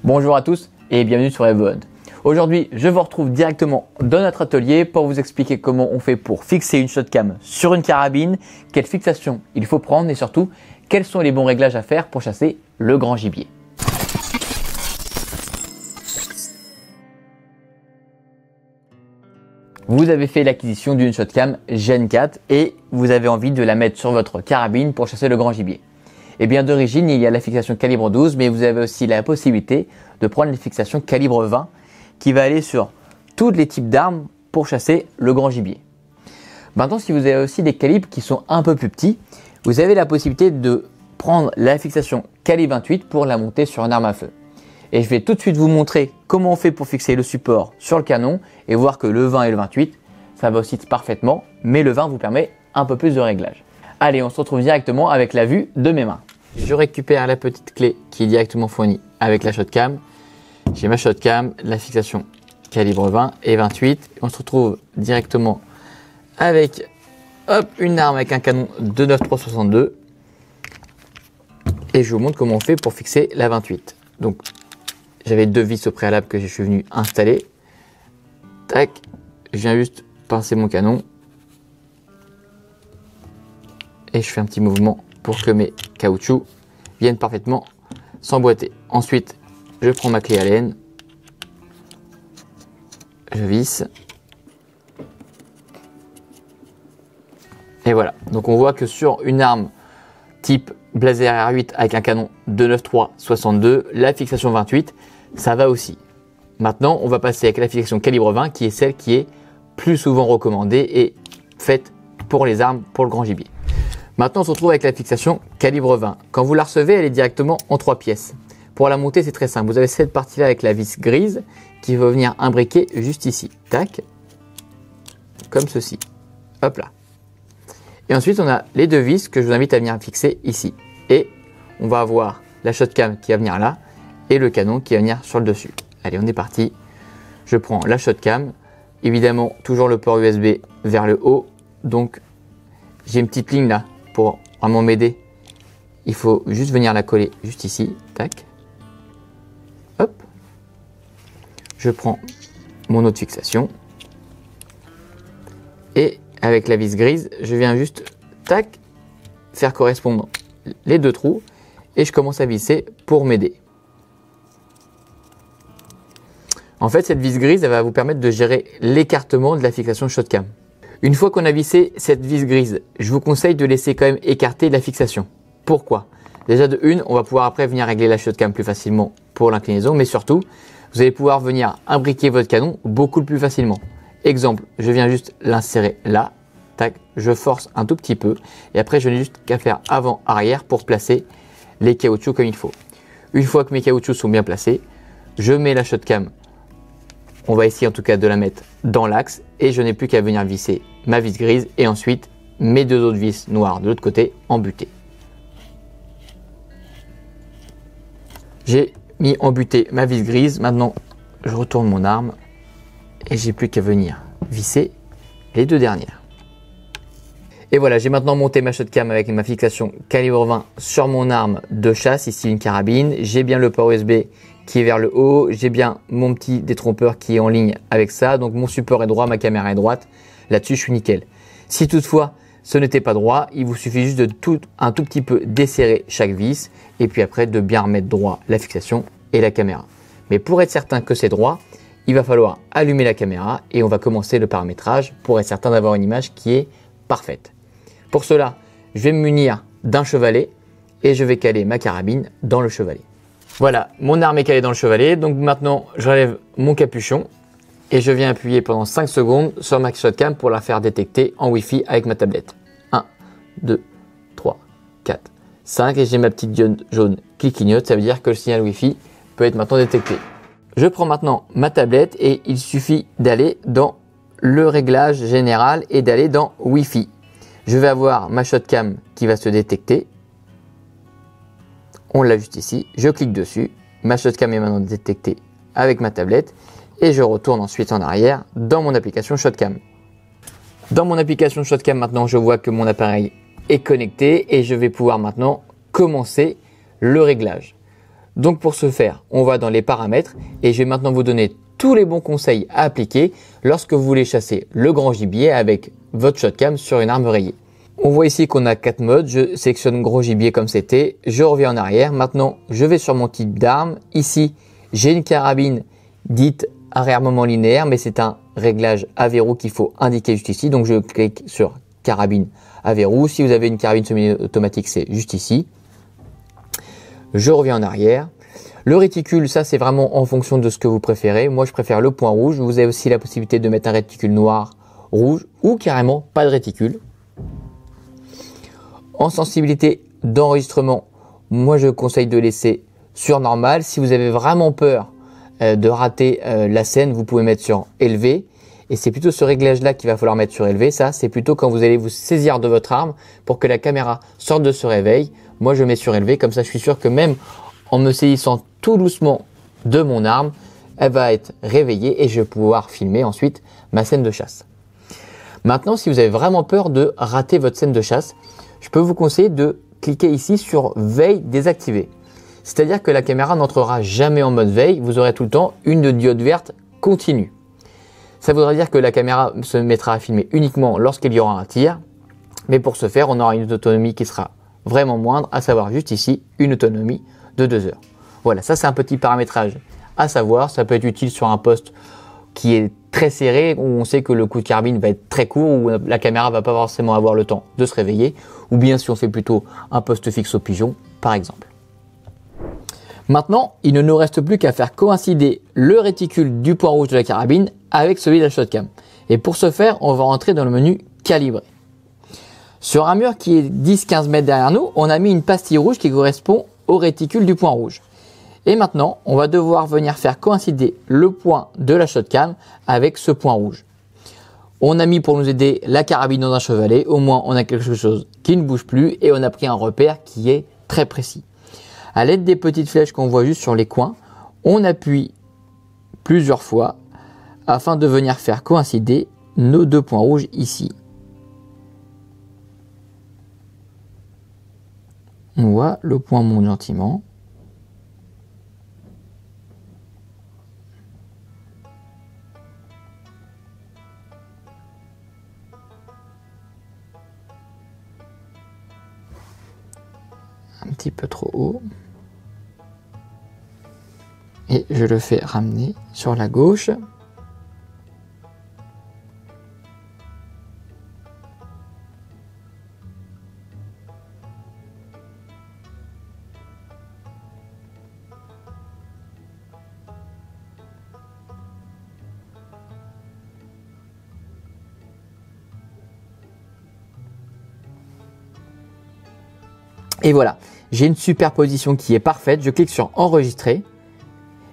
Bonjour à tous et bienvenue sur EvoHunt. Aujourd'hui, je vous retrouve directement dans notre atelier pour vous expliquer comment on fait pour fixer une shotcam sur une carabine, quelle fixation il faut prendre et surtout, quels sont les bons réglages à faire pour chasser le grand gibier. Vous avez fait l'acquisition d'une shotcam Gen 4 et vous avez envie de la mettre sur votre carabine pour chasser le grand gibier. Et bien d'origine, il y a la fixation calibre 12, mais vous avez aussi la possibilité de prendre la fixation calibre 20 qui va aller sur tous les types d'armes pour chasser le grand gibier. Maintenant, si vous avez aussi des calibres qui sont un peu plus petits, vous avez la possibilité de prendre la fixation calibre 28 pour la monter sur une arme à feu. Et je vais tout de suite vous montrer comment on fait pour fixer le support sur le canon et voir que le 20 et le 28, ça va aussi parfaitement, mais le 20 vous permet un peu plus de réglage. Allez, on se retrouve directement avec la vue de mes mains. Je récupère la petite clé qui est directement fournie avec la shotcam. J'ai ma shotcam, la fixation calibre 20 et 28. On se retrouve directement avec une arme avec un canon de 9.362. Et je vous montre comment on fait pour fixer la 28. Donc, j'avais deux vis au préalable que je suis venu installer. Tac, je viens juste pincer mon canon. Et je fais un petit mouvement pour que mes caoutchoucs viennent parfaitement s'emboîter. Ensuite, je prends ma clé Allen, je visse. Et voilà. Donc on voit que sur une arme type Blazer R8 avec un canon de 9.362, la fixation 28, ça va aussi. Maintenant, on va passer avec la fixation calibre 20 qui est celle qui est plus souvent recommandée et faite pour les armes pour le grand gibier. Maintenant, on se retrouve avec la fixation calibre 20. Quand vous la recevez, elle est directement en 3 pièces. Pour la monter, c'est très simple. Vous avez cette partie-là avec la vis grise qui va venir imbriquer juste ici. Tac. Comme ceci. Hop là. Et ensuite, on a les deux vis que je vous invite à venir fixer ici. Et on va avoir la shotcam qui va venir là et le canon qui va venir sur le dessus. Allez, on est parti. Je prends la shotcam. Évidemment, toujours le port USB vers le haut. Donc, j'ai une petite ligne là. Pour vraiment m'aider, il faut juste venir la coller juste ici. Tac. Hop. Je prends mon autre fixation. Et avec la vis grise, je viens juste, tac, faire correspondre les deux trous. Et je commence à visser pour m'aider. En fait, cette vis grise, elle va vous permettre de gérer l'écartement de la fixation shotcam. Une fois qu'on a vissé cette vis grise, je vous conseille de laisser quand même écarter la fixation. Pourquoi? Déjà de une, on va pouvoir après venir régler la shotcam plus facilement pour l'inclinaison, mais surtout, vous allez pouvoir venir imbriquer votre canon beaucoup plus facilement. Exemple, je viens juste l'insérer là, tac, je force un tout petit peu, et après je n'ai juste qu'à faire avant-arrière pour placer les caoutchoucs comme il faut. Une fois que mes caoutchoucs sont bien placés, je mets la shotcam. On va essayer en tout cas de la mettre dans l'axe et je n'ai plus qu'à venir visser ma vis grise et ensuite mes deux autres vis noires de l'autre côté en butée. J'ai mis en butée ma vis grise. Maintenant, je retourne mon arme et j'ai plus qu'à venir visser les deux dernières. Et voilà, j'ai maintenant monté ma shotcam avec ma fixation calibre 20 sur mon arme de chasse, ici une carabine. J'ai bien le port USB qui est vers le haut, j'ai bien mon petit détrompeur qui est en ligne avec ça, donc mon support est droit, ma caméra est droite, là-dessus je suis nickel. Si toutefois ce n'était pas droit, il vous suffit juste de un tout petit peu desserrer chaque vis et puis après de bien remettre droit la fixation et la caméra. Mais pour être certain que c'est droit, il va falloir allumer la caméra et on va commencer le paramétrage pour être certain d'avoir une image qui est parfaite. Pour cela, je vais me munir d'un chevalet et je vais caler ma carabine dans le chevalet. Voilà, mon arme est calée dans le chevalet, donc maintenant j'enlève mon capuchon et je viens appuyer pendant 5 secondes sur ma shotcam pour la faire détecter en Wi-Fi avec ma tablette. 1, 2, 3, 4, 5 et j'ai ma petite diode jaune qui clignote, ça veut dire que le signal Wi-Fi peut être maintenant détecté. Je prends maintenant ma tablette et il suffit d'aller dans le réglage général et d'aller dans Wi-Fi. Je vais avoir ma shotcam qui va se détecter. On l'a juste ici, je clique dessus, ma shotcam est maintenant détectée avec ma tablette et je retourne ensuite en arrière dans mon application Shotcam. Dans mon application Shotcam maintenant, je vois que mon appareil est connecté et je vais pouvoir maintenant commencer le réglage. Donc pour ce faire, on va dans les paramètres et je vais maintenant vous donner tous les bons conseils à appliquer lorsque vous voulez chasser le grand gibier avec votre shotcam sur une arme rayée. On voit ici qu'on a 4 modes. Je sélectionne gros gibier comme c'était. Je reviens en arrière. Maintenant, je vais sur mon type d'arme. Ici, j'ai une carabine dite à réarmement linéaire, mais c'est un réglage à verrou qu'il faut indiquer juste ici. Donc, je clique sur carabine à verrou. Si vous avez une carabine semi-automatique, c'est juste ici. Je reviens en arrière. Le réticule, ça c'est vraiment en fonction de ce que vous préférez. Moi, je préfère le point rouge. Vous avez aussi la possibilité de mettre un réticule noir, rouge ou carrément pas de réticule. En sensibilité d'enregistrement, moi je conseille de laisser sur normal. Si vous avez vraiment peur de rater la scène, vous pouvez mettre sur élevé. Et c'est plutôt ce réglage là qu'il va falloir mettre sur élevé. Ça, c'est plutôt quand vous allez vous saisir de votre arme pour que la caméra sorte de ce réveil. Moi je mets sur élevé, comme ça je suis sûr que même en me saisissant tout doucement de mon arme, elle va être réveillée et je vais pouvoir filmer ensuite ma scène de chasse. Maintenant, si vous avez vraiment peur de rater votre scène de chasse, je peux vous conseiller de cliquer ici sur veille désactivée. C'est-à-dire que la caméra n'entrera jamais en mode veille, vous aurez tout le temps une diode verte continue. Ça voudra dire que la caméra se mettra à filmer uniquement lorsqu'il y aura un tir, mais pour ce faire, on aura une autonomie qui sera vraiment moindre, à savoir juste ici, une autonomie de 2 heures. Voilà, ça c'est un petit paramétrage à savoir, ça peut être utile sur un poste qui est très serré, où on sait que le coup de carabine va être très court, où la caméra va pas forcément avoir le temps de se réveiller, ou bien si on fait plutôt un poste fixe au pigeon, par exemple. Maintenant, il ne nous reste plus qu'à faire coïncider le réticule du point rouge de la carabine avec celui de la shotcam. Et pour ce faire, on va rentrer dans le menu calibrer. Sur un mur qui est 10-15 mètres derrière nous, on a mis une pastille rouge qui correspond au réticule du point rouge. Et maintenant, on va devoir venir faire coïncider le point de la shotcam avec ce point rouge. On a mis pour nous aider la carabine dans un chevalet, au moins on a quelque chose qui ne bouge plus et on a pris un repère qui est très précis. À l'aide des petites flèches qu'on voit juste sur les coins, on appuie plusieurs fois afin de venir faire coïncider nos 2 points rouges ici. On voit le point monte gentiment. Un petit peu trop haut. Et je le fais ramener sur la gauche. Et voilà, j'ai une superposition qui est parfaite. Je clique sur enregistrer.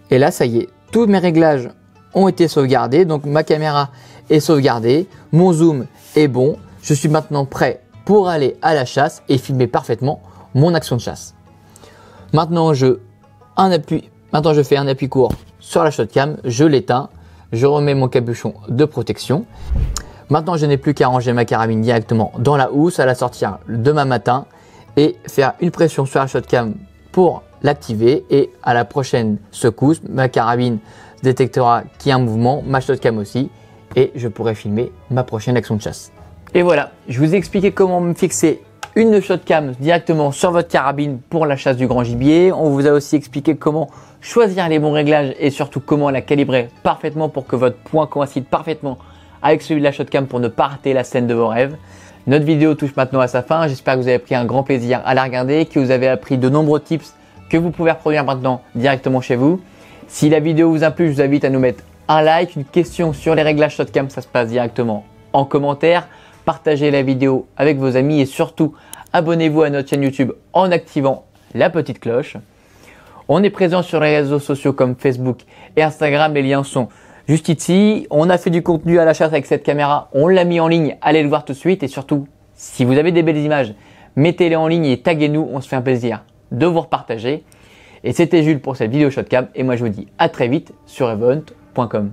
Et là, ça y est, tous mes réglages ont été sauvegardés. Donc ma caméra est sauvegardée, mon zoom est bon. Je suis maintenant prêt pour aller à la chasse et filmer parfaitement mon action de chasse. Maintenant, je fais un appui court sur la shotcam, je l'éteins, je remets mon capuchon de protection. Maintenant, je n'ai plus qu'à ranger ma carabine directement dans la housse, à la sortir demain matin et faire une pression sur la shotcam pour l'activer, et à la prochaine secousse, ma carabine détectera qu'il y a un mouvement, ma shotcam aussi, et je pourrai filmer ma prochaine action de chasse. Et voilà, je vous ai expliqué comment me fixer une shotcam directement sur votre carabine pour la chasse du grand gibier. On vous a aussi expliqué comment choisir les bons réglages et surtout comment la calibrer parfaitement pour que votre point coïncide parfaitement avec celui de la shotcam pour ne pas rater la scène de vos rêves. Notre vidéo touche maintenant à sa fin. J'espère que vous avez pris un grand plaisir à la regarder, que vous avez appris de nombreux tips que vous pouvez reproduire maintenant directement chez vous. Si la vidéo vous a plu, je vous invite à nous mettre un like, une question sur les réglages shotcam, ça se passe directement en commentaire. Partagez la vidéo avec vos amis et surtout abonnez-vous à notre chaîne YouTube en activant la petite cloche. On est présent sur les réseaux sociaux comme Facebook et Instagram, les liens sont juste ici. On a fait du contenu à la chasse avec cette caméra, on l'a mis en ligne, allez le voir tout de suite. Et surtout, si vous avez des belles images, mettez-les en ligne et taguez-nous, on se fait un plaisir de vous repartager. Et c'était Jules pour cette vidéo shotcam et moi je vous dis à très vite sur event.com.